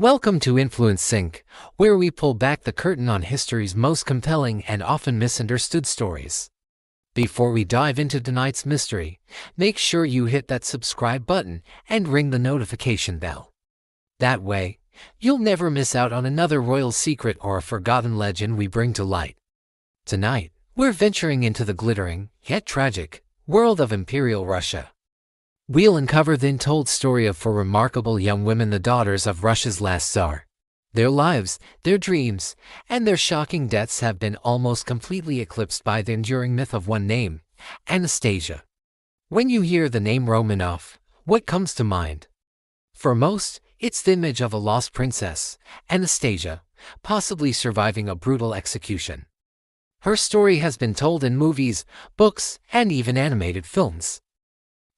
Welcome to InfluenceSyc, where we pull back the curtain on history's most compelling and often misunderstood stories. Before we dive into tonight's mystery, make sure you hit that subscribe button and ring the notification bell. That way, you'll never miss out on another royal secret or a forgotten legend we bring to light. Tonight, we're venturing into the glittering, yet tragic, world of Imperial Russia. We'll uncover the untold story of four remarkable young women, the daughters of Russia's last Tsar. Their lives, their dreams, and their shocking deaths have been almost completely eclipsed by the enduring myth of one name, Anastasia. When you hear the name Romanov, what comes to mind? For most, it's the image of a lost princess, Anastasia, possibly surviving a brutal execution. Her story has been told in movies, books, and even animated films.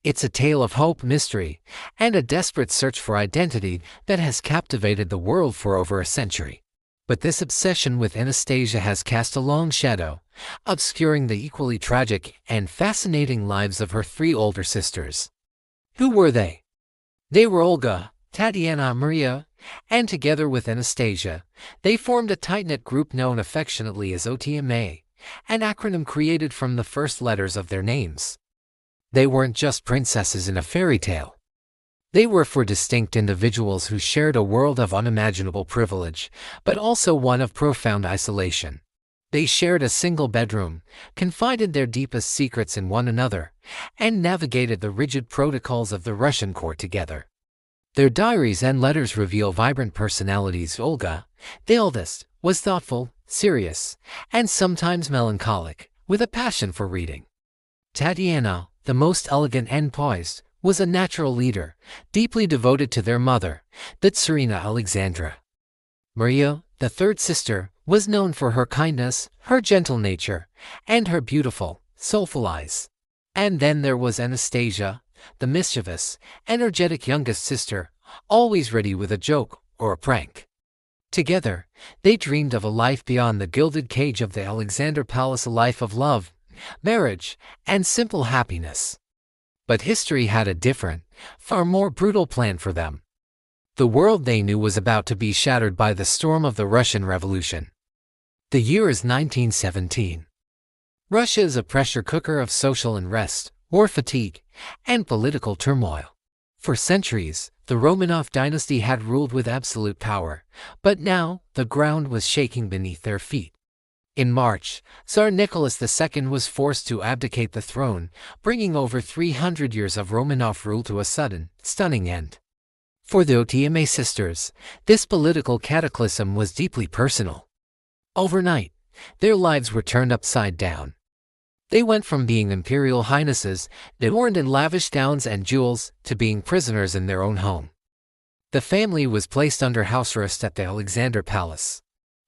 It's a tale of hope, mystery, and a desperate search for identity that has captivated the world for over a century. But this obsession with Anastasia has cast a long shadow, obscuring the equally tragic and fascinating lives of her three older sisters. Who were they? They were Olga, Tatiana, Maria, and together with Anastasia, they formed a tight-knit group known affectionately as OTMA, an acronym created from the first letters of their names. They weren't just princesses in a fairy tale. They were four distinct individuals who shared a world of unimaginable privilege, but also one of profound isolation. They shared a single bedroom, confided their deepest secrets in one another, and navigated the rigid protocols of the Russian court together. Their diaries and letters reveal vibrant personalities. Olga, the eldest, was thoughtful, serious, and sometimes melancholic, with a passion for reading. Tatiana, the most elegant and poised, was a natural leader, deeply devoted to their mother, the Tsarina Alexandra. Maria, the third sister, was known for her kindness, her gentle nature, and her beautiful, soulful eyes. And then there was Anastasia, the mischievous, energetic youngest sister, always ready with a joke or a prank. Together, they dreamed of a life beyond the gilded cage of the Alexander Palace, a life of love, marriage, and simple happiness. But history had a different, far more brutal plan for them. The world they knew was about to be shattered by the storm of the Russian Revolution. The year is 1917. Russia is a pressure cooker of social unrest, war fatigue, and political turmoil. For centuries, the Romanov dynasty had ruled with absolute power, but now the ground was shaking beneath their feet. In March, Tsar Nicholas II was forced to abdicate the throne, bringing over 300 years of Romanov rule to a sudden, stunning end. For the OTMA sisters, this political cataclysm was deeply personal. Overnight, their lives were turned upside down. They went from being imperial highnesses, adorned in lavish gowns and jewels, to being prisoners in their own home. The family was placed under house arrest at the Alexander Palace.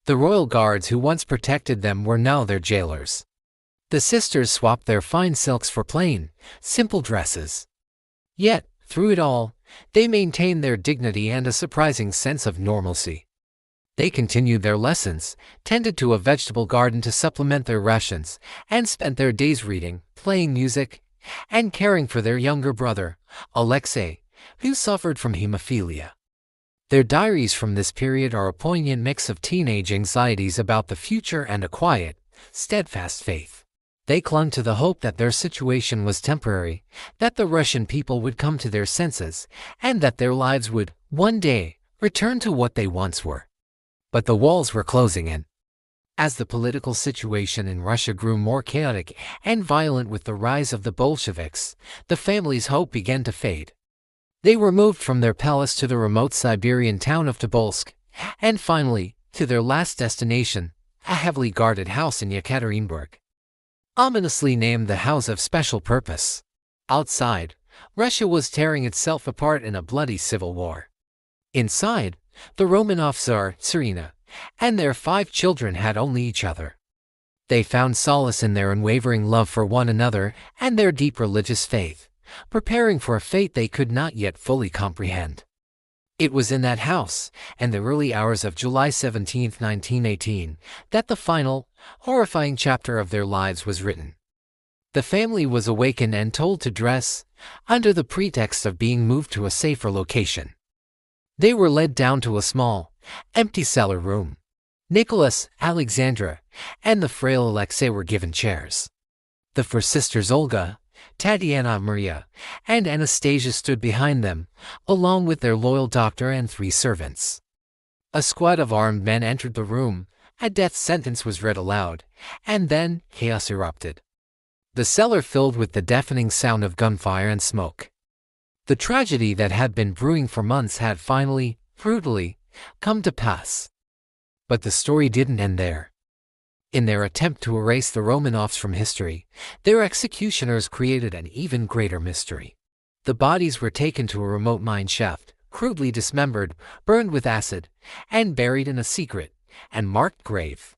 The royal guards who once protected them were now their jailers. The sisters swapped their fine silks for plain, simple dresses. Yet, through it all, they maintained their dignity and a surprising sense of normalcy. They continued their lessons, tended to a vegetable garden to supplement their rations, and spent their days reading, playing music, and caring for their younger brother, Alexei, who suffered from hemophilia. Their diaries from this period are a poignant mix of teenage anxieties about the future and a quiet, steadfast faith. They clung to the hope that their situation was temporary, that the Russian people would come to their senses, and that their lives would, one day, return to what they once were. But the walls were closing in. As the political situation in Russia grew more chaotic and violent with the rise of the Bolsheviks, the family's hope began to fade. They were moved from their palace to the remote Siberian town of Tobolsk, and finally, to their last destination, a heavily guarded house in Yekaterinburg. Ominously named the House of Special Purpose. Outside, Russia was tearing itself apart in a bloody civil war. Inside, the Romanov Tsar, Tsarina, and their 5 children had only each other. They found solace in their unwavering love for one another and their deep religious faith, preparing for a fate they could not yet fully comprehend. It was in that house, and the early hours of July 17, 1918, that the final, horrifying chapter of their lives was written. The family was awakened and told to dress, under the pretext of being moved to a safer location. They were led down to a small, empty cellar room. Nicholas, Alexandra, and the frail Alexei were given chairs. The four sisters Olga, Tatiana, Maria, and Anastasia stood behind them, along with their loyal doctor and 3 servants. A squad of armed men entered the room, a death sentence was read aloud, and then chaos erupted. The cellar filled with the deafening sound of gunfire and smoke. The tragedy that had been brewing for months had finally, brutally, come to pass. But the story didn't end there. In their attempt to erase the Romanovs from history, their executioners created an even greater mystery. The bodies were taken to a remote mine shaft, crudely dismembered, burned with acid, and buried in a secret and marked grave.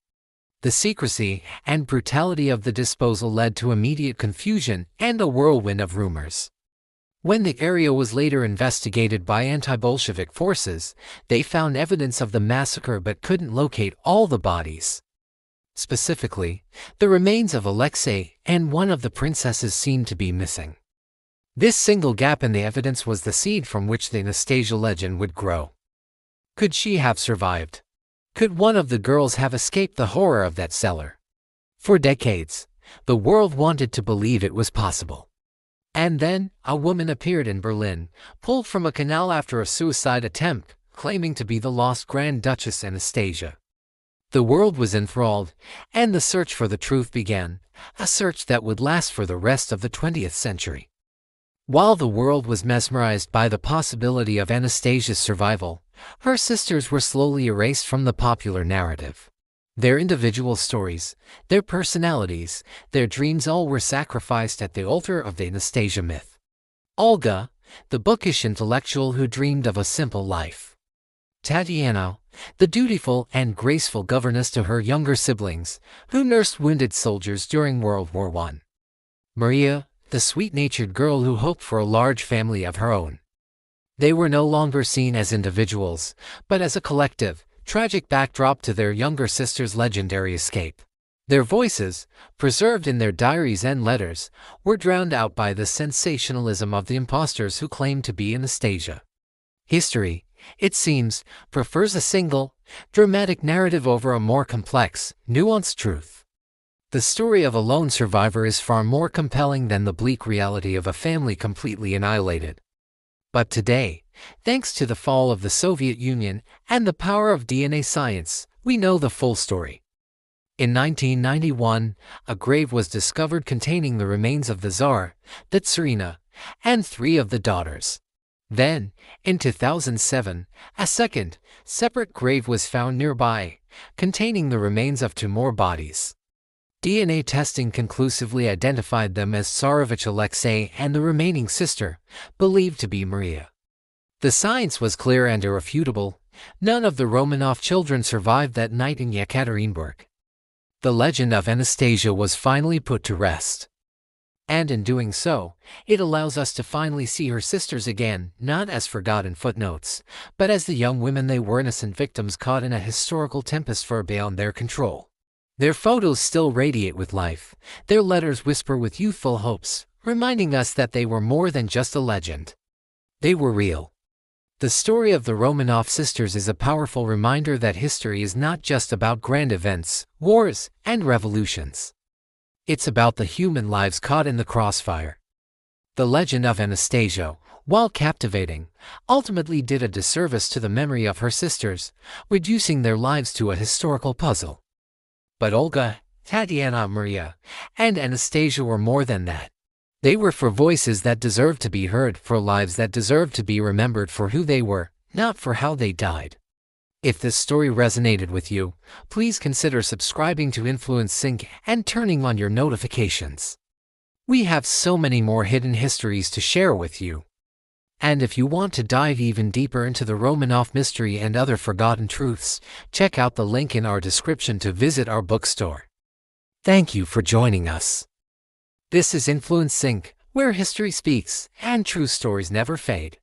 The secrecy and brutality of the disposal led to immediate confusion and a whirlwind of rumors. When the area was later investigated by anti-Bolshevik forces, they found evidence of the massacre but couldn't locate all the bodies. Specifically, the remains of Alexei and one of the princesses seemed to be missing. This single gap in the evidence was the seed from which the Anastasia legend would grow. Could she have survived? Could one of the girls have escaped the horror of that cellar? For decades, the world wanted to believe it was possible. And then, a woman appeared in Berlin, pulled from a canal after a suicide attempt, claiming to be the lost Grand Duchess Anastasia. The world was enthralled, and the search for the truth began, a search that would last for the rest of the 20th century. While the world was mesmerized by the possibility of Anastasia's survival, her sisters were slowly erased from the popular narrative. Their individual stories, their personalities, their dreams all were sacrificed at the altar of the Anastasia myth. Olga, the bookish intellectual who dreamed of a simple life. Tatiana, the dutiful and graceful governess to her younger siblings, who nursed wounded soldiers during World War I. Maria, the sweet-natured girl who hoped for a large family of her own. They were no longer seen as individuals, but as a collective, tragic backdrop to their younger sister's legendary escape. Their voices, preserved in their diaries and letters, were drowned out by the sensationalism of the impostors who claimed to be Anastasia. History, it seems, prefers a single, dramatic narrative over a more complex, nuanced truth. The story of a lone survivor is far more compelling than the bleak reality of a family completely annihilated. But today, thanks to the fall of the Soviet Union and the power of DNA science, we know the full story. In 1991, a grave was discovered containing the remains of the Tsar, the Tsarina, and 3 of the daughters. Then, in 2007, a second, separate grave was found nearby, containing the remains of 2 more bodies. DNA testing conclusively identified them as Tsarevich Alexei and the remaining sister, believed to be Maria. The science was clear and irrefutable. None of the Romanov children survived that night in Yekaterinburg. The legend of Anastasia was finally put to rest. And in doing so, it allows us to finally see her sisters again, not as forgotten footnotes, but as the young women they were, innocent victims caught in a historical tempest far beyond their control. Their photos still radiate with life, their letters whisper with youthful hopes, reminding us that they were more than just a legend. They were real. The story of the Romanov sisters is a powerful reminder that history is not just about grand events, wars, and revolutions. It's about the human lives caught in the crossfire. The legend of Anastasia, while captivating, ultimately did a disservice to the memory of her sisters, reducing their lives to a historical puzzle. But Olga, Tatiana, Maria, and Anastasia were more than that. They were for voices that deserved to be heard, for lives that deserved to be remembered for who they were, not for how they died. If this story resonated with you, please consider subscribing to InfluenceSyc and turning on your notifications. We have so many more hidden histories to share with you. And if you want to dive even deeper into the Romanov mystery and other forgotten truths, check out the link in our description to visit our bookstore. Thank you for joining us. This is InfluenceSyc, where history speaks and true stories never fade.